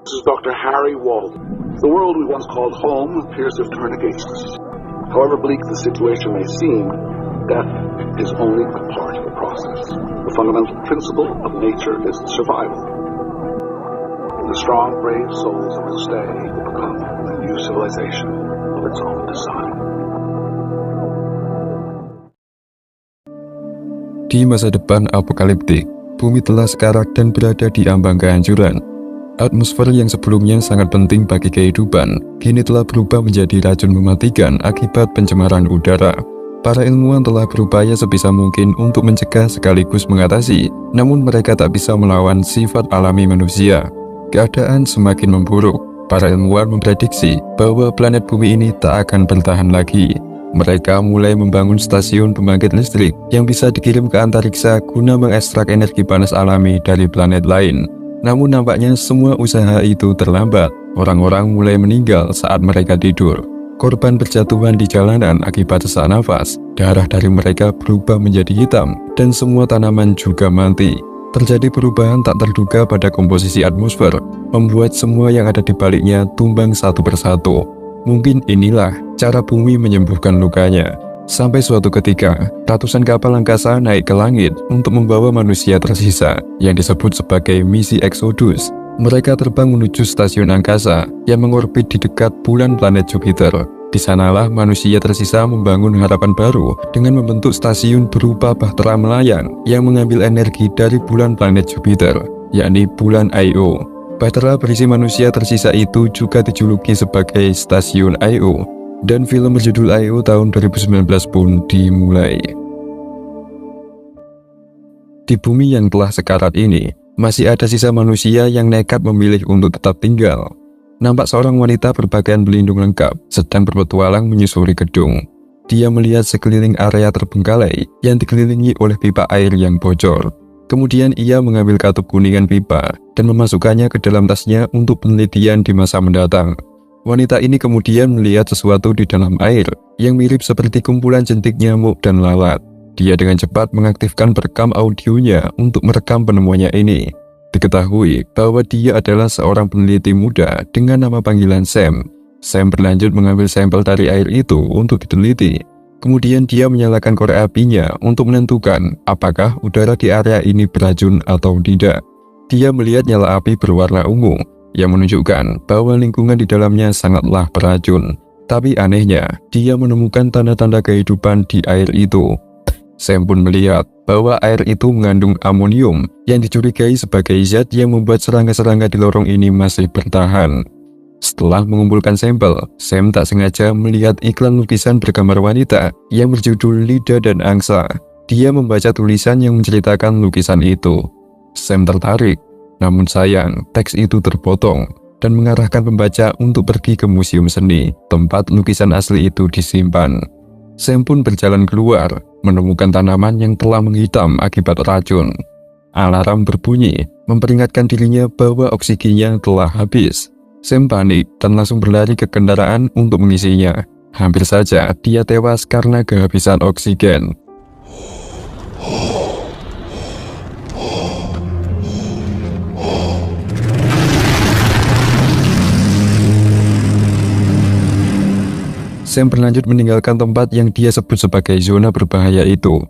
This is Dr. Harry Walden. The world we once called home appears to have turned against us. However bleak the situation may seem, death is only a part of the process. The fundamental principle of nature is survival. And the strong, brave souls that will stay will become a new civilization of its own design. Di masa depan apokaliptik, bumi telah sekarat dan berada di ambang kehancuran. Atmosfer yang sebelumnya sangat penting bagi kehidupan, kini telah berubah menjadi racun mematikan akibat pencemaran udara. Para ilmuwan telah berupaya sebisa mungkin untuk mencegah sekaligus mengatasi, namun mereka tak bisa melawan sifat alami manusia. Keadaan semakin memburuk. Para ilmuwan memprediksi bahwa planet bumi ini tak akan bertahan lagi. Mereka mulai membangun stasiun pembangkit listrik yang bisa dikirim ke antariksa guna mengekstrak energi panas alami dari planet lain. Namun nampaknya semua usaha itu terlambat. Orang-orang mulai meninggal saat mereka tidur. Korban berjatuhan di jalanan akibat sesak nafas. Darah dari mereka berubah menjadi hitam dan semua tanaman juga mati. Terjadi perubahan tak terduga pada komposisi atmosfer, membuat semua yang ada di baliknya tumbang satu persatu. Mungkin inilah cara bumi menyembuhkan lukanya. Sampai suatu ketika, ratusan kapal angkasa naik ke langit untuk membawa manusia tersisa yang disebut sebagai misi Exodus. Mereka terbang menuju stasiun angkasa yang mengorbit di dekat bulan planet Jupiter. Di sanalah manusia tersisa membangun harapan baru dengan membentuk stasiun berupa bahtera melayang yang mengambil energi dari bulan planet Jupiter, yakni bulan Io. Bahtera berisi manusia tersisa itu juga dijuluki sebagai stasiun Io. Dan film berjudul Io tahun 2019 pun dimulai. Di bumi yang telah sekarat ini, masih ada sisa manusia yang nekat memilih untuk tetap tinggal. Nampak seorang wanita berpakaian pelindung lengkap sedang berpetualang menyusuri gedung. Dia melihat sekeliling area terbengkalai yang dikelilingi oleh pipa air yang bocor. Kemudian ia mengambil katup kuningan pipa dan memasukkannya ke dalam tasnya untuk penelitian di masa mendatang. Wanita ini kemudian melihat sesuatu di dalam air yang mirip seperti kumpulan jentik nyamuk dan lalat. Dia dengan cepat mengaktifkan perekam audionya untuk merekam penemuannya ini. Diketahui bahwa dia adalah seorang peneliti muda dengan nama panggilan Sam. Sam berlanjut mengambil sampel dari air itu untuk diteliti. Kemudian dia menyalakan korek apinya untuk menentukan apakah udara di area ini beracun atau tidak. Dia melihat nyala api berwarna ungu, yang menunjukkan bahwa lingkungan di dalamnya sangatlah beracun. Tapi anehnya, dia menemukan tanda-tanda kehidupan di air itu. Sam pun melihat bahwa air itu mengandung amonium yang dicurigai sebagai zat yang membuat serangga-serangga di lorong ini masih bertahan. Setelah mengumpulkan sampel, Sam tak sengaja melihat iklan lukisan bergambar wanita yang berjudul Lidah dan Angsa. Dia membaca tulisan yang menceritakan lukisan itu. Sam tertarik. Namun sayang, teks itu terpotong dan mengarahkan pembaca untuk pergi ke museum seni, tempat lukisan asli itu disimpan. Sam pun berjalan keluar, menemukan tanaman yang telah menghitam akibat racun. Alarm berbunyi, memperingatkan dirinya bahwa oksigennya telah habis. Sam panik dan langsung berlari ke kendaraan untuk mengisinya. Hampir saja dia tewas karena kehabisan oksigen. Sam berlanjut meninggalkan tempat yang dia sebut sebagai zona berbahaya itu.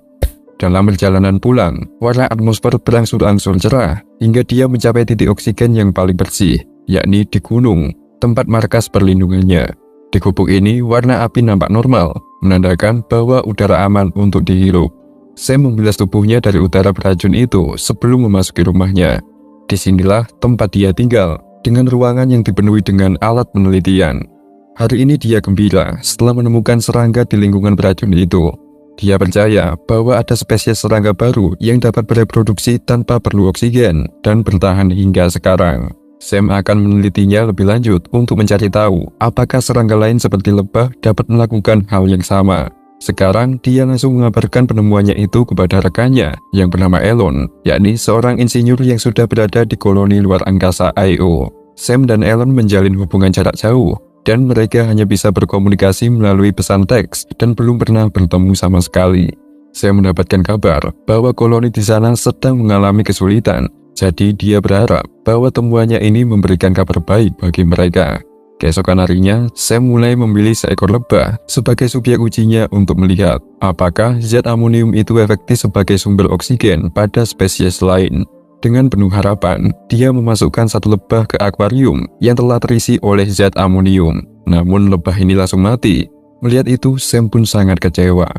Dalam perjalanan pulang, warna atmosfer berangsur-angsur cerah hingga dia mencapai titik oksigen yang paling bersih, yakni di gunung, tempat markas perlindungannya. Di gubuk ini, warna api nampak normal, menandakan bahwa udara aman untuk dihirup. Sam membilas tubuhnya dari udara beracun itu sebelum memasuki rumahnya. Disinilah tempat dia tinggal, dengan ruangan yang dipenuhi dengan alat penelitian. Hari ini dia gembira setelah menemukan serangga di lingkungan beracun itu. Dia percaya bahwa ada spesies serangga baru yang dapat bereproduksi tanpa perlu oksigen dan bertahan hingga sekarang. Sam akan menelitinya lebih lanjut untuk mencari tahu apakah serangga lain seperti lebah dapat melakukan hal yang sama. Sekarang dia langsung mengabarkan penemuannya itu kepada rekannya yang bernama Elon, yakni seorang insinyur yang sudah berada di koloni luar angkasa Io. Sam dan Elon menjalin hubungan jarak jauh, dan mereka hanya bisa berkomunikasi melalui pesan teks dan belum pernah bertemu sama sekali. Saya mendapatkan kabar bahwa koloni di sana sedang mengalami kesulitan Jadi dia berharap bahwa temuannya ini memberikan kabar baik bagi mereka. Keesokan harinya, Sam mulai memilih seekor lebah sebagai subjek ujinya untuk melihat apakah zat amonium itu efektif sebagai sumber oksigen pada spesies lain. Dengan penuh harapan, dia memasukkan satu lebah ke akuarium yang telah terisi oleh zat amonium. Namun lebah ini langsung mati. Melihat itu, Sam pun sangat kecewa.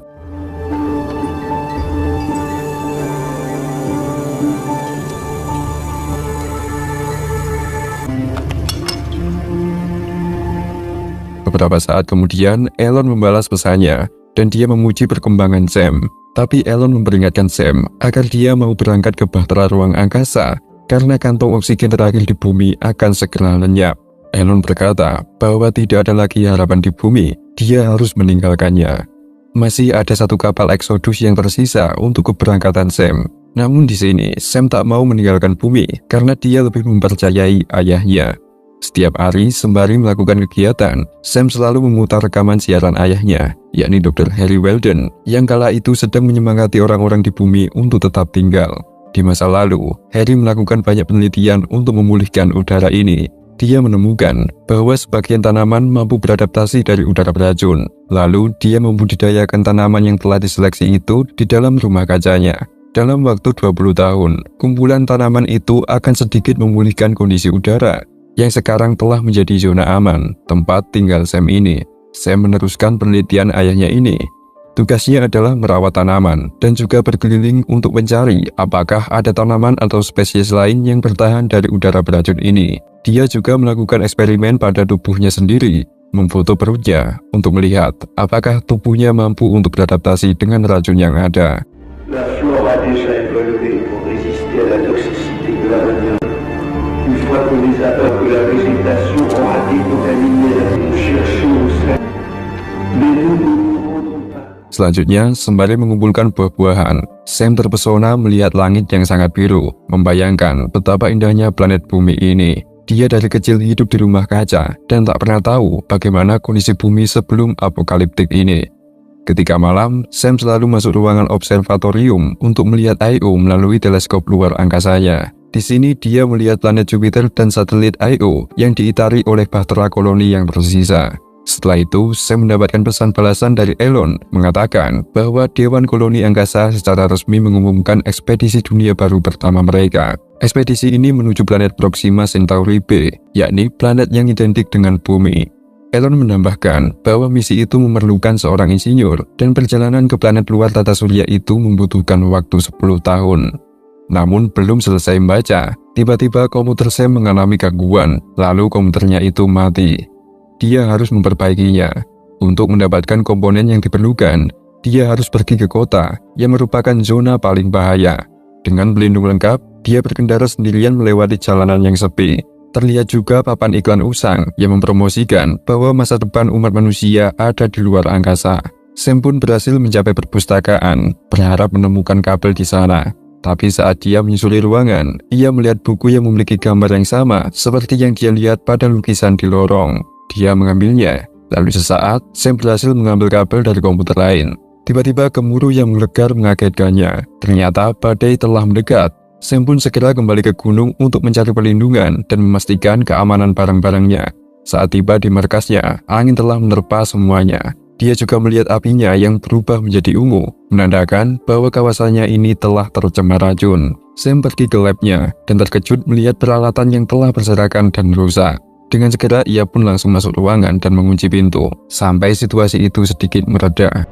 Beberapa saat kemudian, Elon membalas pesannya, dan dia memuji perkembangan Sam. Tapi Elon memperingatkan Sam agar dia mau berangkat ke bahtera ruang angkasa karena kantong oksigen terakhir di bumi akan segera lenyap. Elon berkata bahwa tidak ada lagi harapan di bumi, dia harus meninggalkannya. Masih ada satu kapal Exodus yang tersisa untuk keberangkatan Sam. Namun di sini, Sam tak mau meninggalkan bumi karena dia lebih mempercayai ayahnya. Setiap hari sembari melakukan kegiatan, Sam selalu memutar rekaman siaran ayahnya, yakni Dr. Harry Weldon, yang kala itu sedang menyemangati orang-orang di bumi untuk tetap tinggal. Di masa lalu, Harry melakukan banyak penelitian untuk memulihkan udara ini. Dia menemukan bahwa sebagian tanaman mampu beradaptasi dari udara beracun. Lalu, dia membudidayakan tanaman yang telah diseleksi itu di dalam rumah kacanya. Dalam waktu 20 tahun, kumpulan tanaman itu akan sedikit memulihkan kondisi udara yang sekarang telah menjadi zona aman, tempat tinggal Sam ini. Sam meneruskan penelitian ayahnya ini. Tugasnya adalah merawat tanaman dan juga berkeliling untuk mencari apakah ada tanaman atau spesies lain yang bertahan dari udara beracun ini. Dia juga melakukan eksperimen pada tubuhnya sendiri, memfoto perutnya untuk melihat apakah tubuhnya mampu untuk beradaptasi dengan racun yang ada. La flore a déjà évolué pour résister à la toxicité de l'ammonium. Une fois qu'on les a peur que la végétation aura décontaminé la chercher au sein. Mais nous ne rendons pas. Selanjutnya, sembari mengumpulkan buah-buahan, Sam terpesona melihat langit yang sangat biru, membayangkan betapa indahnya planet bumi ini. Dia dari kecil hidup di rumah kaca dan tak pernah tahu bagaimana kondisi bumi sebelum apokaliptik ini. Ketika malam, Sam selalu masuk ruangan observatorium untuk melihat Io melalui teleskop luar angkasanya. Di sini dia melihat planet Jupiter dan satelit Io yang diitari oleh bahtera koloni yang tersisa. Setelah itu, Sam mendapatkan pesan balasan dari Elon mengatakan bahwa Dewan Koloni Angkasa secara resmi mengumumkan ekspedisi dunia baru pertama mereka. Ekspedisi ini menuju planet Proxima Centauri B, yakni planet yang identik dengan bumi. Elon menambahkan bahwa misi itu memerlukan seorang insinyur dan perjalanan ke planet luar tata surya itu membutuhkan waktu 10 tahun. Namun belum selesai membaca, tiba-tiba komputer Sam mengalami gangguan, lalu komputernya itu mati. Dia harus memperbaikinya. Untuk mendapatkan komponen yang diperlukan, dia harus pergi ke kota yang merupakan zona paling bahaya. Dengan pelindung lengkap, dia berkendara sendirian melewati jalanan yang sepi. Terlihat juga papan iklan usang yang mempromosikan bahwa masa depan umat manusia ada di luar angkasa. Sam pun berhasil mencapai perpustakaan, berharap menemukan kabel di sana. Tapi saat dia menyusuri ruangan, ia melihat buku yang memiliki gambar yang sama seperti yang dia lihat pada lukisan di lorong. Dia mengambilnya, lalu sesaat Sam berhasil mengambil kabel dari komputer lain. Tiba-tiba gemuruh yang menggelegar mengagetkannya. Ternyata badai telah mendekat. Sam pun segera kembali ke gunung untuk mencari perlindungan dan memastikan keamanan barang-barangnya. Saat tiba di markasnya, angin telah menerpa semuanya. Dia juga melihat apinya yang berubah menjadi ungu, menandakan bahwa kawasannya ini telah tercemar racun. Sam pergi ke labnya dan terkejut melihat peralatan yang telah berserakan dan rusak. Dengan segera ia pun langsung masuk ruangan dan mengunci pintu, sampai situasi itu sedikit mereda.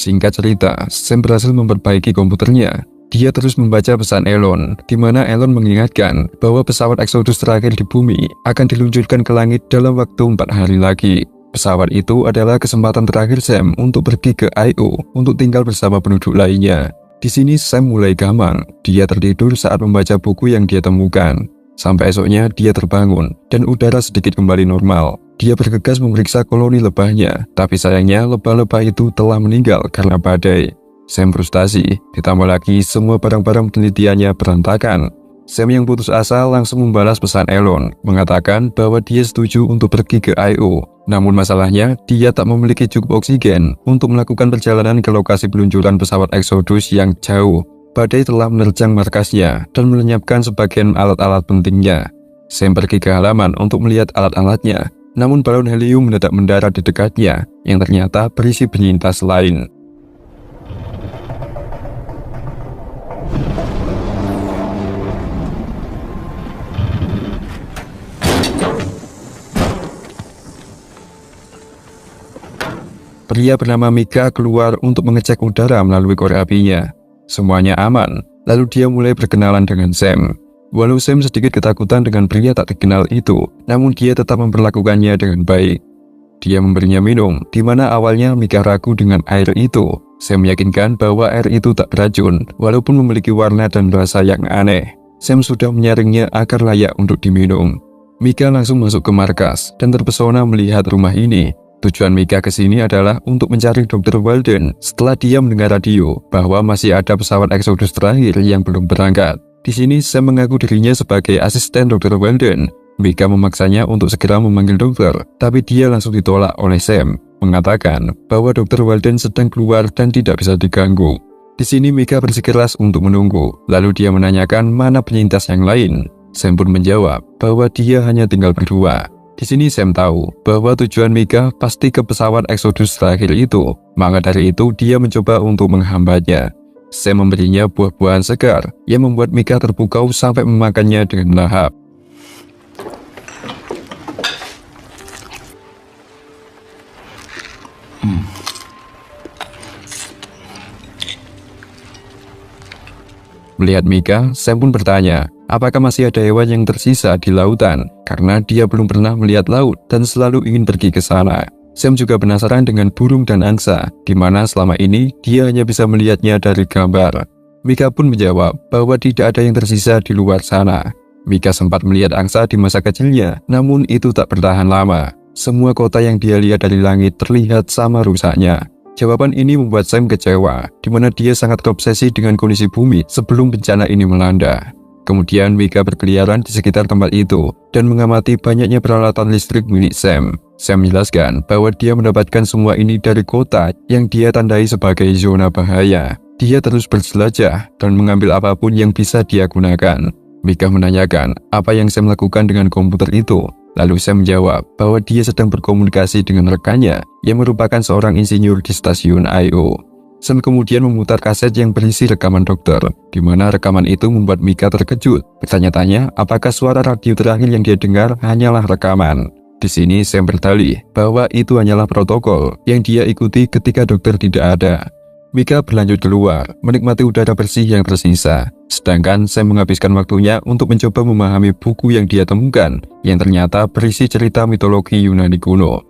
Singkat cerita, Sam berhasil memperbaiki komputernya. Dia terus membaca pesan Elon, di mana Elon mengingatkan bahwa pesawat Exodus terakhir di bumi akan diluncurkan ke langit dalam waktu 4 hari lagi. Pesawat itu adalah kesempatan terakhir Sam untuk pergi ke Io untuk tinggal bersama penduduk lainnya. Di sini Sam mulai gamang. Dia tertidur saat membaca buku yang dia temukan. Sampai esoknya dia terbangun dan udara sedikit kembali normal. Dia bergegas memeriksa koloni lebahnya, tapi sayangnya lebah-lebah itu telah meninggal karena badai. Sam frustasi, ditambah lagi semua barang-barang penelitiannya berantakan. Sam yang putus asa langsung membalas pesan Elon, mengatakan bahwa dia setuju untuk pergi ke I.O. Namun masalahnya, dia tak memiliki cukup oksigen untuk melakukan perjalanan ke lokasi peluncuran pesawat Exodus yang jauh. Badai telah menerjang markasnya dan melenyapkan sebagian alat-alat pentingnya. Sam pergi ke halaman untuk melihat alat-alatnya, namun balon helium mendadak mendarat di dekatnya yang ternyata berisi penyintas lain. Pria bernama Mika keluar untuk mengecek udara melalui korek apinya. Semuanya aman, lalu dia mulai berkenalan dengan Sam. Walau Sam sedikit ketakutan dengan pria tak dikenal itu, namun dia tetap memperlakukannya dengan baik. Dia memberinya minum, di mana awalnya Mika ragu dengan air itu. Sam meyakinkan bahwa air itu tak beracun, walaupun memiliki warna dan rasa yang aneh. Sam sudah menyaringnya agar layak untuk diminum. Mika langsung masuk ke markas dan terpesona melihat rumah ini. Tujuan Mika ke sini adalah untuk mencari Dr. Walden setelah dia mendengar radio bahwa masih ada pesawat Exodus terakhir yang belum berangkat. Di sini Sam mengaku dirinya sebagai asisten Dr. Walden. Mika memaksanya untuk segera memanggil dokter, tapi dia langsung ditolak oleh Sam, mengatakan bahwa Dr. Walden sedang keluar dan tidak bisa diganggu. Di sini Mika bersikeras untuk menunggu, lalu dia menanyakan mana penyintas yang lain. Sam pun menjawab bahwa dia hanya tinggal berdua. Di sini Sam tahu bahwa tujuan Mika pasti ke pesawat Exodus terakhir itu, maka dari itu dia mencoba untuk menghambatnya. Sam memberinya buah-buahan segar yang membuat Mika terpukau sampai memakannya dengan lahap. Melihat Mika, Sam pun bertanya, apakah masih ada hewan yang tersisa di lautan, karena dia belum pernah melihat laut dan selalu ingin pergi ke sana. Sam juga penasaran dengan burung dan angsa, di mana selama ini dia hanya bisa melihatnya dari gambar. Mika pun menjawab bahwa tidak ada yang tersisa di luar sana. Mika sempat melihat angsa di masa kecilnya, namun itu tak bertahan lama. Semua kota yang dia lihat dari langit terlihat sama rusaknya. Jawaban ini membuat Sam kecewa, di mana dia sangat terobsesi dengan kondisi bumi sebelum bencana ini melanda. Kemudian Mika berkeliaran di sekitar tempat itu dan mengamati banyaknya peralatan listrik milik Sam. Sam menjelaskan bahwa dia mendapatkan semua ini dari kota yang dia tandai sebagai zona bahaya. Dia terus berjelajah dan mengambil apapun yang bisa dia gunakan. Mika menanyakan apa yang Sam lakukan dengan komputer itu. Lalu Sam menjawab bahwa dia sedang berkomunikasi dengan rekannya yang merupakan seorang insinyur di stasiun I.O. Sam kemudian memutar kaset yang berisi rekaman dokter, di mana rekaman itu membuat Mika terkejut, bertanya-tanya apakah suara radio terakhir yang dia dengar hanyalah rekaman. Di sini Sam berdalih bahwa itu hanyalah protokol yang dia ikuti ketika dokter tidak ada. Mika berlanjut keluar, menikmati udara bersih yang tersisa. Sedangkan Sam menghabiskan waktunya untuk mencoba memahami buku yang dia temukan, yang ternyata berisi cerita mitologi Yunani kuno.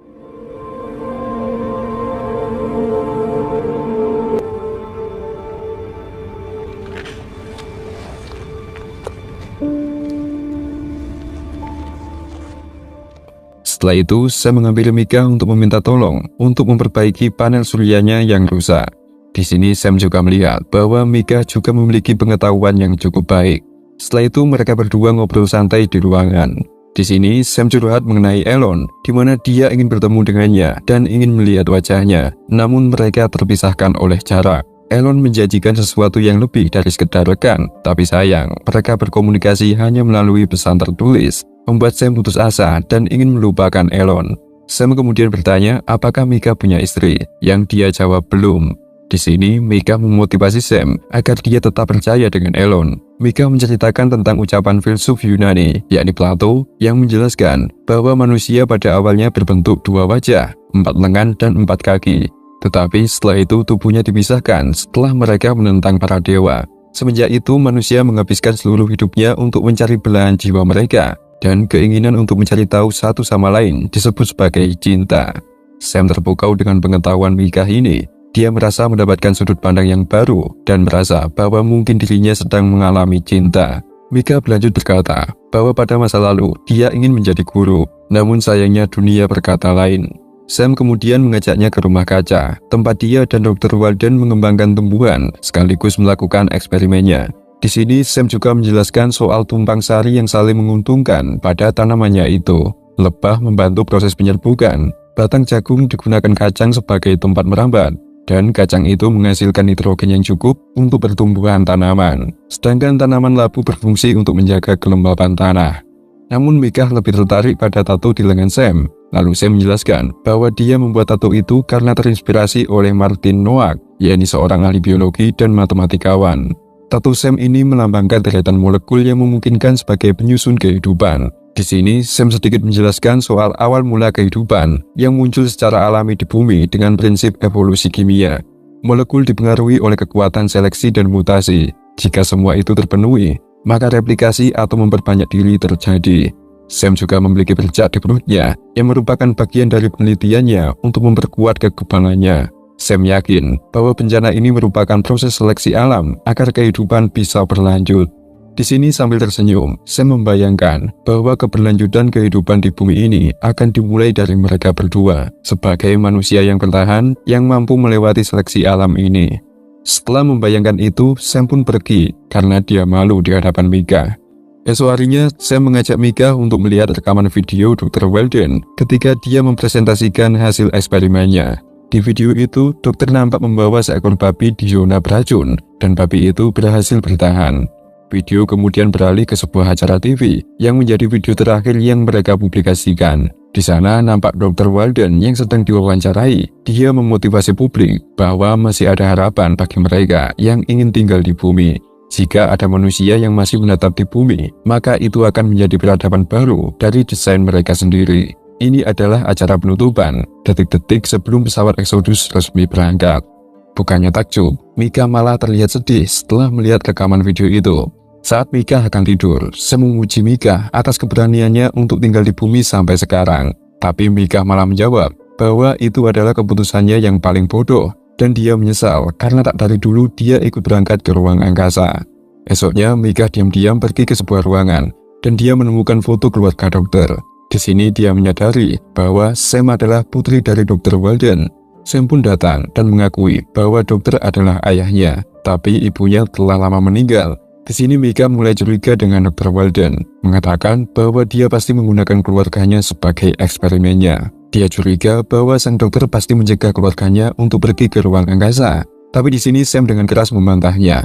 Setelah itu, Sam mengambil Mika untuk meminta tolong untuk memperbaiki panel suryanya yang rusak. Di sini Sam juga melihat bahwa Mika juga memiliki pengetahuan yang cukup baik. Setelah itu mereka berdua ngobrol santai di ruangan. Di sini Sam curhat mengenai Elon, di mana dia ingin bertemu dengannya dan ingin melihat wajahnya. Namun mereka terpisahkan oleh jarak. Elon menjanjikan sesuatu yang lebih dari sekedar rekan, tapi sayang mereka berkomunikasi hanya melalui pesan tertulis, membuat Sam putus asa dan ingin melupakan Elon. Sam kemudian bertanya apakah Mika punya istri, yang dia jawab belum. Di sini, Mika memotivasi Sam agar dia tetap percaya dengan Elon. Mika menceritakan tentang ucapan filsuf Yunani, yakni Plato, yang menjelaskan bahwa manusia pada awalnya berbentuk dua wajah, 4 lengan dan 4 kaki. Tetapi setelah itu tubuhnya dipisahkan setelah mereka menentang para dewa. Semenjak itu, manusia menghabiskan seluruh hidupnya untuk mencari belahan jiwa mereka, dan keinginan untuk mencari tahu satu sama lain disebut sebagai cinta. Sam terpukau dengan pengetahuan Mika ini. Dia merasa mendapatkan sudut pandang yang baru dan merasa bahwa mungkin dirinya sedang mengalami cinta. Mika berlanjut berkata bahwa pada masa lalu dia ingin menjadi guru, namun sayangnya dunia berkata lain. Sam kemudian mengajaknya ke rumah kaca, tempat dia dan Dr. Walden mengembangkan tumbuhan sekaligus melakukan eksperimennya. Di sini Sam juga menjelaskan soal tumpang sari yang saling menguntungkan pada tanamannya itu. Lebah membantu proses penyerbukan, batang jagung digunakan kacang sebagai tempat merambat, dan kacang itu menghasilkan nitrogen yang cukup untuk pertumbuhan tanaman. Sedangkan tanaman labu berfungsi untuk menjaga kelembapan tanah. Namun Mika lebih tertarik pada tato di lengan Sam. Lalu Sam menjelaskan bahwa dia membuat tato itu karena terinspirasi oleh Martin Nowak, yakni seorang ahli biologi dan matematikawan. Tato Sam ini melambangkan deretan molekul yang memungkinkan sebagai penyusun kehidupan. Di sini, Sam sedikit menjelaskan soal awal mula kehidupan yang muncul secara alami di bumi dengan prinsip evolusi kimia. Molekul dipengaruhi oleh kekuatan seleksi dan mutasi. Jika semua itu terpenuhi, maka replikasi atau memperbanyak diri terjadi. Sam juga memiliki bercak di perutnya yang merupakan bagian dari penelitiannya untuk memperkuat kekebalannya. Sam yakin bahwa bencana ini merupakan proses seleksi alam agar kehidupan bisa berlanjut. Di sini sambil tersenyum, Sam membayangkan bahwa keberlanjutan kehidupan di bumi ini akan dimulai dari mereka berdua sebagai manusia yang bertahan yang mampu melewati seleksi alam ini. Setelah membayangkan itu, Sam pun pergi karena dia malu di hadapan Mika. Esok harinya, Sam mengajak Mika untuk melihat rekaman video Dr. Walden ketika dia mempresentasikan hasil eksperimennya. Di video itu, dokter nampak membawa seekor babi di zona beracun, dan babi itu berhasil bertahan. Video kemudian beralih ke sebuah acara TV, yang menjadi video terakhir yang mereka publikasikan. Di sana nampak Dr. Walden yang sedang diwawancarai. Dia memotivasi publik bahwa masih ada harapan bagi mereka yang ingin tinggal di bumi. Jika ada manusia yang masih menetap di bumi, maka itu akan menjadi peradaban baru dari desain mereka sendiri. Ini adalah acara penutupan, detik-detik sebelum pesawat Exodus resmi berangkat. Bukannya takjub, Mika malah terlihat sedih setelah melihat rekaman video itu. Saat Mika akan tidur, Sam memuji Mika atas keberaniannya untuk tinggal di bumi sampai sekarang. Tapi Mika malah menjawab bahwa itu adalah keputusannya yang paling bodoh, dan dia menyesal karena tak dari dulu dia ikut berangkat ke ruang angkasa. Esoknya, Mika diam-diam pergi ke sebuah ruangan, dan dia menemukan foto keluarga dokter. Di sini dia menyadari bahwa Sam adalah putri dari Dr. Walden. Sam pun datang dan mengakui bahwa dokter adalah ayahnya, tapi ibunya telah lama meninggal. Di sini Mika mulai curiga dengan Dr. Walden, mengatakan bahwa dia pasti menggunakan keluarganya sebagai eksperimennya. Dia curiga bahwa sang dokter pasti mencegah keluarganya untuk pergi ke ruang angkasa. Tapi di sini Sam dengan keras membantahnya.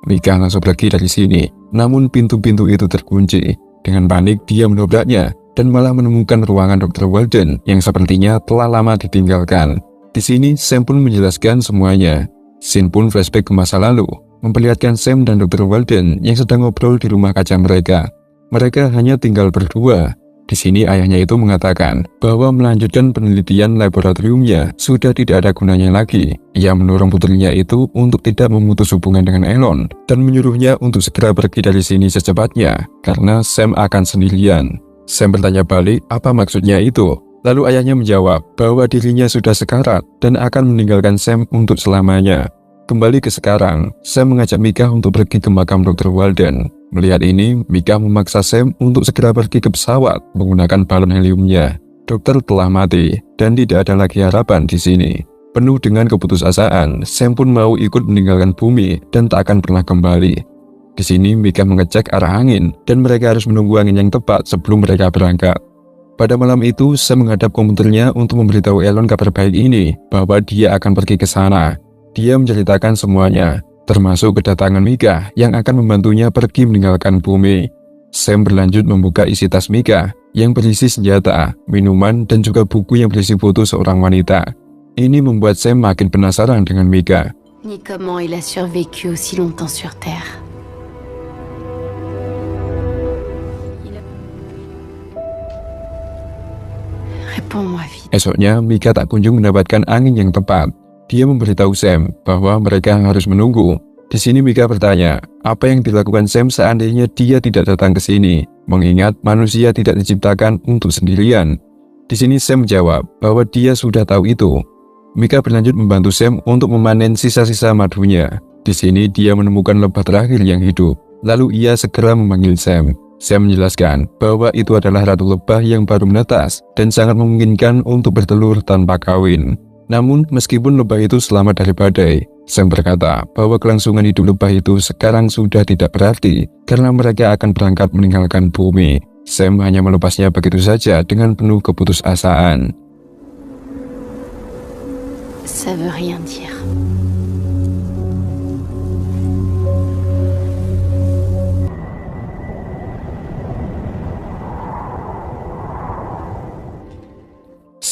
Mika langsung pergi dari sini, namun pintu-pintu itu terkunci. Dengan panik dia mendobraknya dan malah menemukan ruangan Dr. Walden yang sepertinya telah lama ditinggalkan. Di sini Sam pun menjelaskan semuanya. Scene pun flashback ke masa lalu, memperlihatkan Sam dan Dr. Walden yang sedang ngobrol di rumah kaca mereka. Mereka hanya tinggal berdua. Di sini ayahnya itu mengatakan bahwa melanjutkan penelitian laboratoriumnya sudah tidak ada gunanya lagi. Ia mendorong putrinya itu untuk tidak memutus hubungan dengan Elon dan menyuruhnya untuk segera pergi dari sini secepatnya karena Sam akan sendirian. Sam bertanya balik apa maksudnya itu. Lalu ayahnya menjawab bahwa dirinya sudah sekarat dan akan meninggalkan Sam untuk selamanya. Kembali ke sekarang, Sam mengajak Mika untuk pergi ke makam Dr. Walden. Melihat ini, Mika memaksa Sam untuk segera pergi ke pesawat menggunakan balon heliumnya. Dokter telah mati dan tidak ada lagi harapan di sini. Penuh dengan keputusasaan, Sam pun mau ikut meninggalkan bumi dan tak akan pernah kembali. Di sini Mika mengecek arah angin dan mereka harus menunggu angin yang tepat sebelum mereka berangkat. Pada malam itu, Sam menghadap komputernya untuk memberitahu Elon kabar baik ini bahwa dia akan pergi ke sana. Dia menceritakan semuanya, termasuk kedatangan Mika yang akan membantunya pergi meninggalkan bumi. Sam berlanjut membuka isi tas Mika yang berisi senjata, minuman, dan juga buku yang berisi foto seorang wanita. Ini membuat Sam makin penasaran dengan Mika. Ni comment il a survécu aussi longtemps sur Terre. Esoknya, Mika tak kunjung mendapatkan angin yang tepat. Dia memberitahu Sam bahwa mereka harus menunggu. Di sini Mika bertanya, apa yang dilakukan Sam seandainya dia tidak datang ke sini, mengingat manusia tidak diciptakan untuk sendirian. Di sini Sam menjawab bahwa dia sudah tahu itu. Mika berlanjut membantu Sam untuk memanen sisa-sisa madunya. Di sini dia menemukan lebah terakhir yang hidup. Lalu ia segera memanggil Sam. Sam menjelaskan bahwa itu adalah ratu lebah yang baru menetas dan sangat memungkinkan untuk bertelur tanpa kawin. Namun, meskipun lebah itu selamat dari badai, Sam berkata bahwa kelangsungan hidup lebah itu sekarang sudah tidak berarti karena mereka akan berangkat meninggalkan bumi. Sam hanya melepasnya begitu saja dengan penuh keputusasaan. Ça veut rien dire.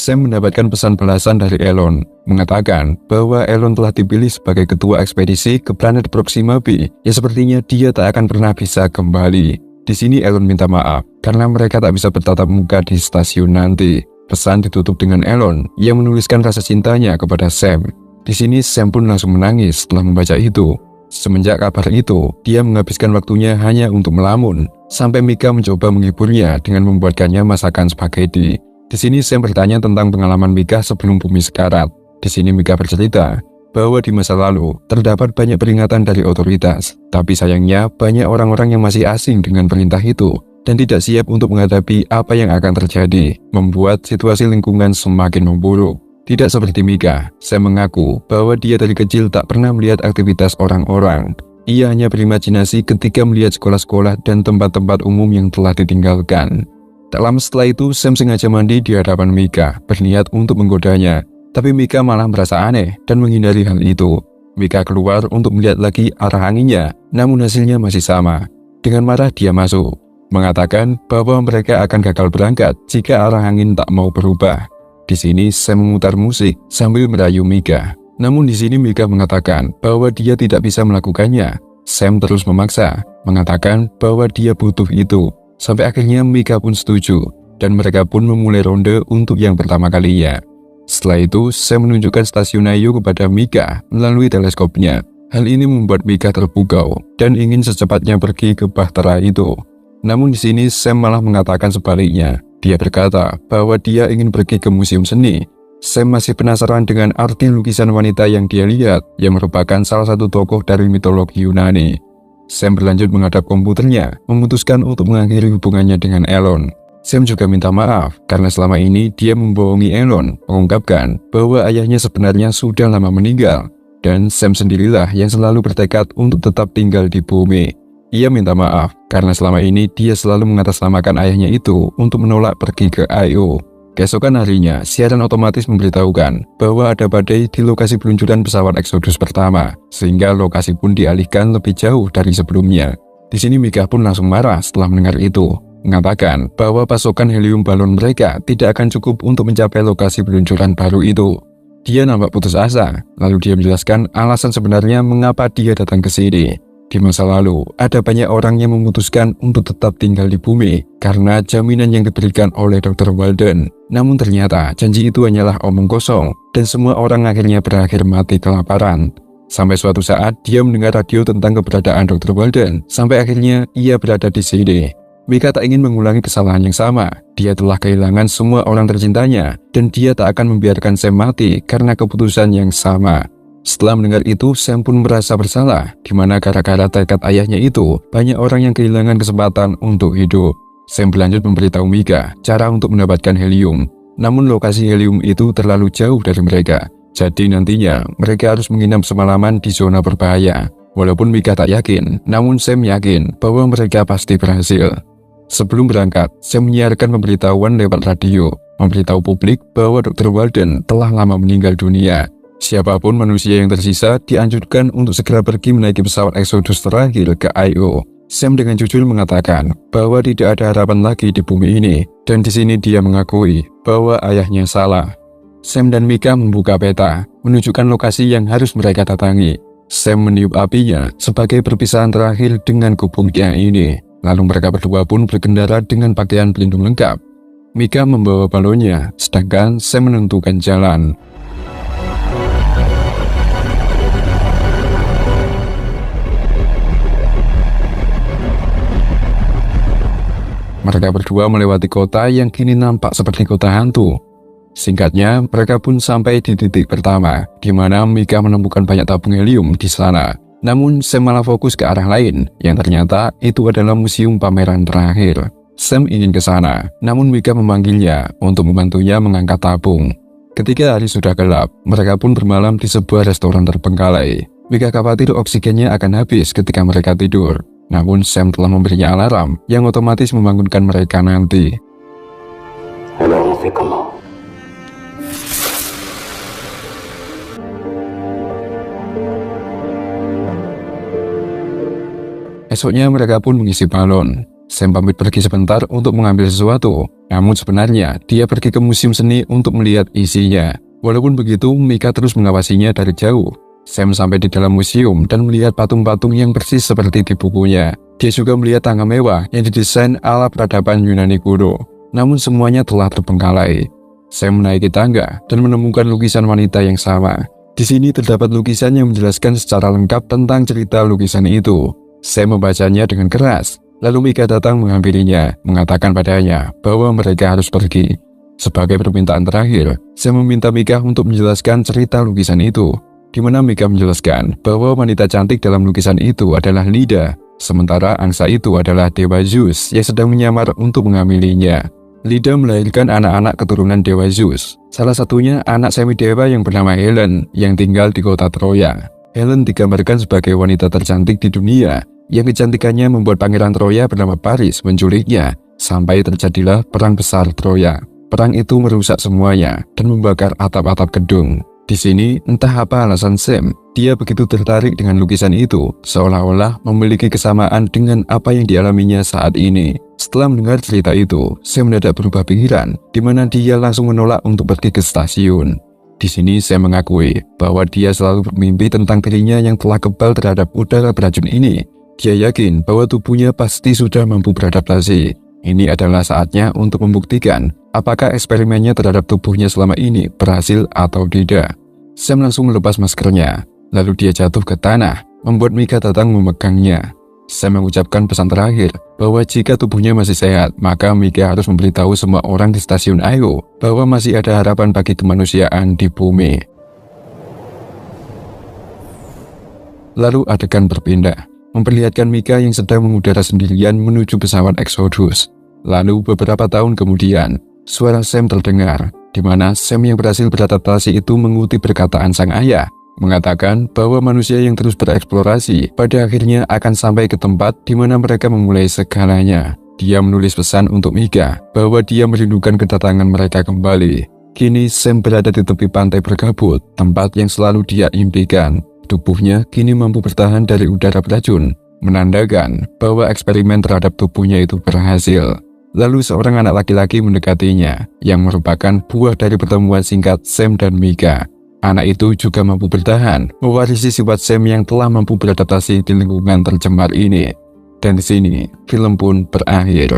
Sam mendapatkan pesan balasan dari Elon, mengatakan bahwa Elon telah dipilih sebagai ketua ekspedisi ke planet Proxima B, yang sepertinya dia tak akan pernah bisa kembali. Di sini Elon minta maaf, karena mereka tak bisa bertatap muka di stasiun nanti. Pesan ditutup dengan Elon, yang menuliskan rasa cintanya kepada Sam. Di sini Sam pun langsung menangis setelah membaca itu. Semenjak kabar itu, dia menghabiskan waktunya hanya untuk melamun, sampai Mika mencoba menghiburnya dengan membuatkannya masakan spaghetti. Di sini Sam bertanya tentang pengalaman Mika sebelum bumi sekarat. Di sini Mika bercerita bahwa di masa lalu terdapat banyak peringatan dari otoritas, tapi sayangnya banyak orang-orang yang masih asing dengan perintah itu dan tidak siap untuk menghadapi apa yang akan terjadi, membuat situasi lingkungan semakin memburuk. Tidak seperti Mika, Sam mengaku bahwa dia dari kecil tak pernah melihat aktivitas orang-orang. Ia hanya berimajinasi ketika melihat sekolah-sekolah dan tempat-tempat umum yang telah ditinggalkan. Tak lama setelah itu, Sam sengaja mandi di hadapan Mika, berniat untuk menggodanya. Tapi Mika malah merasa aneh dan menghindari hal itu. Mika keluar untuk melihat lagi arah anginnya, namun hasilnya masih sama. Dengan marah dia masuk, mengatakan bahwa mereka akan gagal berangkat jika arah angin tak mau berubah. Di sini Sam memutar musik sambil merayu Mika. Namun di sini Mika mengatakan bahwa dia tidak bisa melakukannya. Sam terus memaksa, mengatakan bahwa dia butuh itu. Sampai akhirnya Mika pun setuju, dan mereka pun memulai ronde untuk yang pertama kalinya. Setelah itu, Sam menunjukkan stasiun Ayu kepada Mika melalui teleskopnya. Hal ini membuat Mika terpukau dan ingin secepatnya pergi ke bahtera itu. Namun di sini Sam malah mengatakan sebaliknya. Dia berkata bahwa dia ingin pergi ke museum seni. Sam masih penasaran dengan arti lukisan wanita yang dia lihat, yang merupakan salah satu tokoh dari mitologi Yunani. Sam berlanjut menghadap komputernya, memutuskan untuk mengakhiri hubungannya dengan Elon. Sam juga minta maaf karena selama ini dia membohongi Elon, mengungkapkan bahwa ayahnya sebenarnya sudah lama meninggal, dan Sam sendirilah yang selalu bertekad untuk tetap tinggal di bumi. Ia minta maaf karena selama ini dia selalu mengatasnamakan ayahnya itu untuk menolak pergi ke Io. Keesokan harinya, siaran otomatis memberitahukan bahwa ada badai di lokasi peluncuran pesawat Exodus pertama, sehingga lokasi pun dialihkan lebih jauh dari sebelumnya. Di sini Mika pun langsung marah setelah mendengar itu, mengatakan bahwa pasokan helium balon mereka tidak akan cukup untuk mencapai lokasi peluncuran baru itu. Dia nampak putus asa, lalu dia menjelaskan alasan sebenarnya mengapa dia datang ke sini. Di masa lalu, ada banyak orang yang memutuskan untuk tetap tinggal di bumi karena jaminan yang diberikan oleh Dr. Walden. Namun ternyata janji itu hanyalah omong kosong dan semua orang akhirnya berakhir mati kelaparan. Sampai suatu saat dia mendengar radio tentang keberadaan Dr. Walden, sampai akhirnya ia berada di sini. Mika tak ingin mengulangi kesalahan yang sama. Dia telah kehilangan semua orang tercintanya dan dia tak akan membiarkan Sam mati karena keputusan yang sama. Setelah mendengar itu, Sam pun merasa bersalah, di mana gara-gara tekad ayahnya itu, banyak orang yang kehilangan kesempatan untuk hidup. Sam berlanjut memberitahu Mika cara untuk mendapatkan helium. Namun lokasi helium itu terlalu jauh dari mereka. Jadi nantinya, mereka harus menginap semalaman di zona berbahaya. Walaupun Mika tak yakin, namun Sam yakin bahwa mereka pasti berhasil. Sebelum berangkat, Sam menyiarkan pemberitahuan lewat radio, memberitahu publik bahwa Dr. Walden telah lama meninggal dunia. Siapapun manusia yang tersisa dianjurkan untuk segera pergi menaiki pesawat Exodus terakhir ke Io. Sam dengan jujur mengatakan bahwa tidak ada harapan lagi di bumi ini, dan di sini dia mengakui bahwa ayahnya salah. Sam dan Mika membuka peta, menunjukkan lokasi yang harus mereka datangi. Sam meniup apinya sebagai perpisahan terakhir dengan gubuknya ini. Lalu mereka berdua pun berkendara dengan pakaian pelindung lengkap. Mika membawa balonnya, sedangkan Sam menentukan jalan. Mereka berdua melewati kota yang kini nampak seperti kota hantu. Singkatnya, mereka pun sampai di titik pertama, di mana Mika menemukan banyak tabung helium di sana. Namun, Sam malah fokus ke arah lain, yang ternyata itu adalah museum pameran terakhir. Sam ingin ke sana, namun Mika memanggilnya untuk membantunya mengangkat tabung. Ketika hari sudah gelap, mereka pun bermalam di sebuah restoran terbengkalai. Mika khawatir oksigennya akan habis ketika mereka tidur. Namun Sam telah memberinya alarm yang otomatis membangunkan mereka nanti. Alors on fait comment? Esoknya mereka pun mengisi balon. Sam pamit pergi sebentar untuk mengambil sesuatu. Namun sebenarnya dia pergi ke museum seni untuk melihat isinya. Walaupun begitu, Mika terus mengawasinya dari jauh. Sam sampai di dalam museum dan melihat patung-patung yang persis seperti di bukunya. Dia juga melihat tangga mewah yang didesain ala peradaban Yunani kuno. Namun semuanya telah terbengkalai. Sam menaiki tangga dan menemukan lukisan wanita yang sama. Di sini terdapat lukisan yang menjelaskan secara lengkap tentang cerita lukisan itu. Sam membacanya dengan keras. Lalu Mika datang mengambilinya, mengatakan padanya bahwa mereka harus pergi. Sebagai permintaan terakhir, Sam meminta Mika untuk menjelaskan cerita lukisan itu, di mana Mika menjelaskan bahwa wanita cantik dalam lukisan itu adalah Lida, sementara angsa itu adalah Dewa Zeus yang sedang menyamar untuk mengambilinya. Lida melahirkan anak-anak keturunan Dewa Zeus, salah satunya anak semi-dewa yang bernama Helen yang tinggal di kota Troya. Helen digambarkan sebagai wanita tercantik di dunia, yang kecantikannya membuat pangeran Troya bernama Paris menculiknya, sampai terjadilah perang besar Troya. Perang itu merusak semuanya dan membakar atap-atap gedung. Di sini, entah apa alasan Sam, dia begitu tertarik dengan lukisan itu, seolah-olah memiliki kesamaan dengan apa yang dialaminya saat ini. Setelah mendengar cerita itu, Sam mendadak berubah pikiran, di mana dia langsung menolak untuk pergi ke stasiun. Di sini Sam mengakui bahwa dia selalu bermimpi tentang dirinya yang telah kebal terhadap udara beracun ini. Dia yakin bahwa tubuhnya pasti sudah mampu beradaptasi. Ini adalah saatnya untuk membuktikan apakah eksperimennya terhadap tubuhnya selama ini berhasil atau tidak. Sam langsung melepas maskernya, lalu dia jatuh ke tanah, membuat Mika datang memegangnya. Sam mengucapkan pesan terakhir bahwa jika tubuhnya masih sehat, maka Mika harus memberitahu semua orang di stasiun Io bahwa masih ada harapan bagi kemanusiaan di bumi. Lalu adegan berpindah, memperlihatkan Mika yang sedang mengudara sendirian menuju pesawat Exodus. Lalu beberapa tahun kemudian, suara Sam terdengar, di mana Sam yang berhasil beradaptasi itu mengutip perkataan sang ayah, mengatakan bahwa manusia yang terus bereksplorasi pada akhirnya akan sampai ke tempat di mana mereka memulai segalanya. Dia menulis pesan untuk Mika bahwa dia merindukan kedatangan mereka kembali. Kini Sam berada di tepi pantai berkabut, tempat yang selalu dia impikan. Tubuhnya kini mampu bertahan dari udara beracun, menandakan bahwa eksperimen terhadap tubuhnya itu berhasil. Lalu seorang anak laki-laki mendekatinya, yang merupakan buah dari pertemuan singkat Sam dan Mika. Anak itu juga mampu bertahan, mewarisi sifat Sam yang telah mampu beradaptasi di lingkungan tercemar ini. Dan di sini, film pun berakhir.